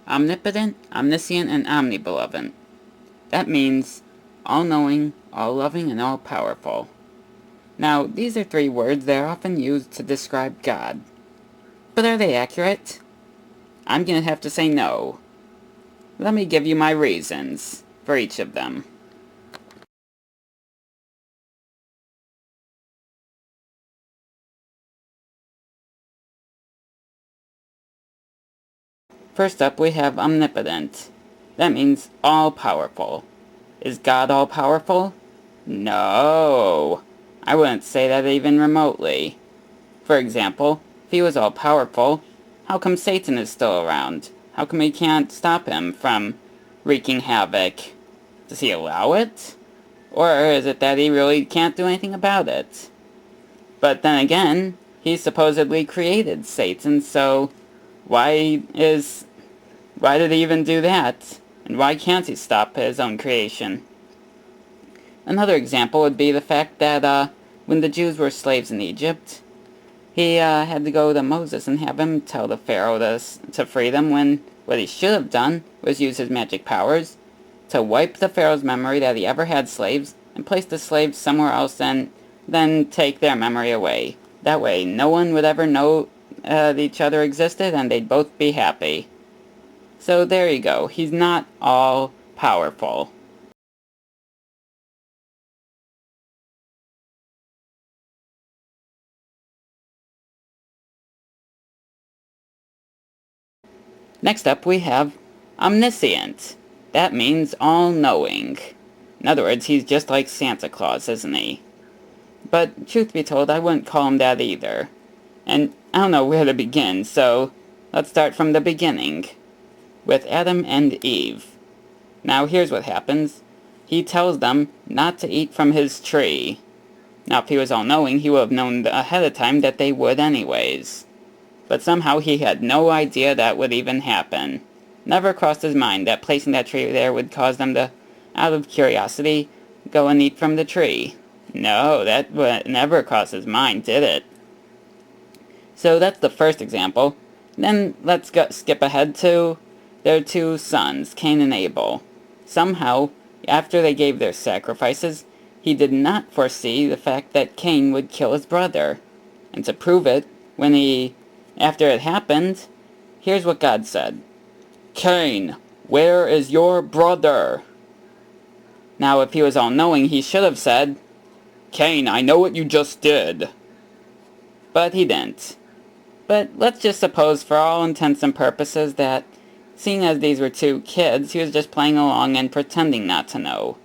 Omnipotent, omniscient, and omnibenevolent. That means all-knowing, all-loving, and all-powerful. Now, these are three words that are often used to describe God. But are they accurate? I'm gonna have to say no. Let me give you my reasons for each of them. First up, we have omnipotent. That means all-powerful. Is God all-powerful? No. I wouldn't say that even remotely. For example, if he was all-powerful, how come Satan is still around? How come he can't stop him from wreaking havoc? Does he allow it? Or is it that he really can't do anything about it? But then again, he supposedly created Satan, so why did he even do that? And why can't he stop his own creation? Another example would be the fact that when the Jews were slaves in Egypt, he had to go to Moses and have him tell the Pharaoh to free them, when what he should have done was use his magic powers to wipe the Pharaoh's memory that he ever had slaves and place the slaves somewhere else and then take their memory away. That way, no one would ever know each other existed and they'd both be happy. So there you go. He's not all powerful. Next up, we have Omniscient. That means all-knowing. In other words, he's just like Santa Claus, isn't he? But, truth be told, I wouldn't call him that either. And I don't know where to begin, so let's start from the beginning. With Adam and Eve. Now, here's what happens. He tells them not to eat from his tree. Now, if he was all-knowing, he would have known ahead of time that they would anyways. But somehow he had no idea that would even happen. Never crossed his mind that placing that tree there would cause them to, out of curiosity, go and eat from the tree. No, that never crossed his mind, did it? So that's the first example. Then let's skip ahead to their two sons, Cain and Abel. Somehow, after they gave their sacrifices, he did not foresee the fact that Cain would kill his brother. And to prove it, after it happened, here's what God said. Cain, where is your brother? Now, if he was all-knowing, he should have said, Cain, I know what you just did. But he didn't. But let's just suppose, for all intents and purposes, that, seeing as these were two kids, he was just playing along and pretending not to know.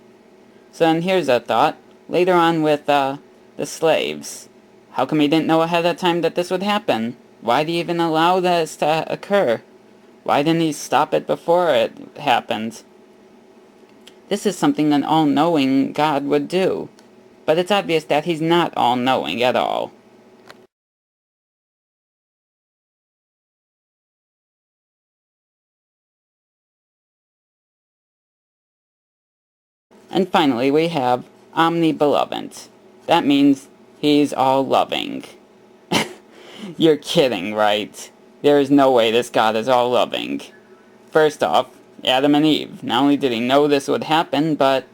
So then here's a thought. Later on with the slaves. How come he didn't know ahead of time that this would happen? Why did he even allow this to occur? Why didn't he stop it before it happened? This is something an all-knowing God would do. But it's obvious that he's not all-knowing at all. And finally, we have omnibenevolent. That means he's all-loving. You're kidding, right? There is no way this God is all-loving. First off, Adam and Eve. Not only did he know this would happen, but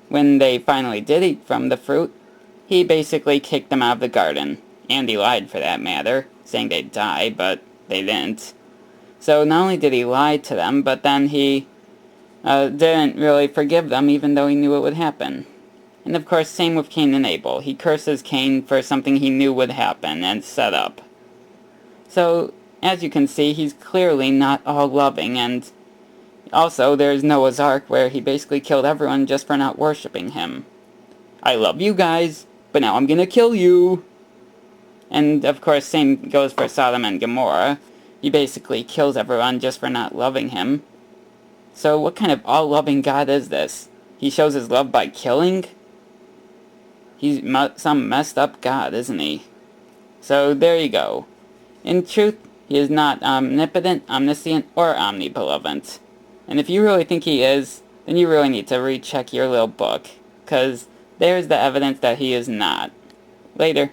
when they finally did eat from the fruit, he basically kicked them out of the garden. And he lied, for that matter, saying they'd die, but they didn't. So not only did he lie to them, but then he didn't really forgive them, even though he knew it would happen. And of course, same with Cain and Abel. He curses Cain for something he knew would happen and set up. So, as you can see, he's clearly not all-loving, and also there's Noah's Ark, where he basically killed everyone just for not worshipping him. I love you guys, but now I'm gonna kill you! And of course, same goes for Sodom and Gomorrah. He basically kills everyone just for not loving him. So what kind of all-loving God is this? He shows his love by killing? He's some messed up God, isn't he? So there you go. In truth, he is not omnipotent, omniscient, or omnibenevolent. And if you really think he is, then you really need to recheck your little book, because there's the evidence that he is not. Later.